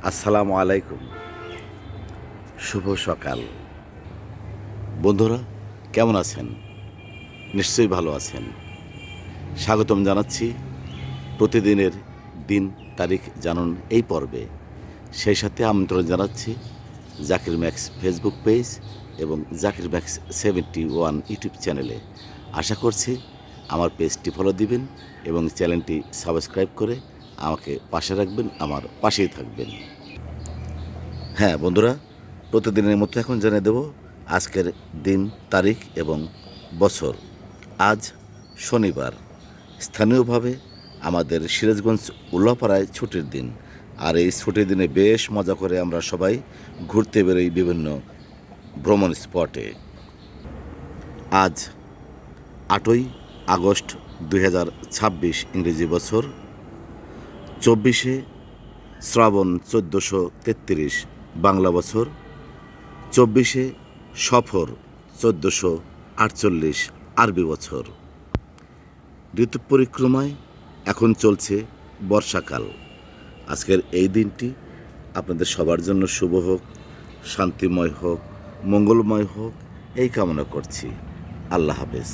আসসালামু আলাইকুম। শুভ সকাল। বন্ধুরা কেমন আছেন? নিশ্চয়ই ভালো আছেন। স্বাগতম জানাচ্ছি প্রতিদিনের দিন তারিখ জানুন এই পর্বে। সেই সাথে আমন্ত্রণ জানাচ্ছি জাকির ম্যাক্স ফেসবুক পেজ এবং জাকির ম্যাক্স 71 ইউটিউব চ্যানেলে। আশা করছি আমার পেজটি ফলো দিবেন এবং চ্যানেলটি সাবস্ক্রাইব করে আমাকে পাশে রাখবেন, আমার পাশেই থাকবেন। হ্যাঁ বন্ধুরা, প্রতিদিনের মতো এখন জানিয়ে দেব আজকের দিন তারিখ এবং বছর। আজ শনিবার। স্থানীয়ভাবে আমাদের সিরাজগঞ্জ উল্লাপাড়ায় ছুটির দিন। আর এই ছুটির দিনে বেশ মজা করে আমরা সবাই ঘুরতে বেরোই বিভিন্ন ভ্রমণ স্পটে। আজ 8ই আগস্ট 2026 ইংরেজি বছর, 24শে শ্রাবণ 1433 বাংলা বছর, 24শে সফর 1448 আরবি বছর। ঋতু পরিক্রমায় এখন চলছে বর্ষাকাল। আজকের এই দিনটি আপনাদের সবার জন্য শুভ হোক, শান্তিময় হোক, মঙ্গলময় হোক, এই কামনা করছি। আল্লাহ হাফেজ।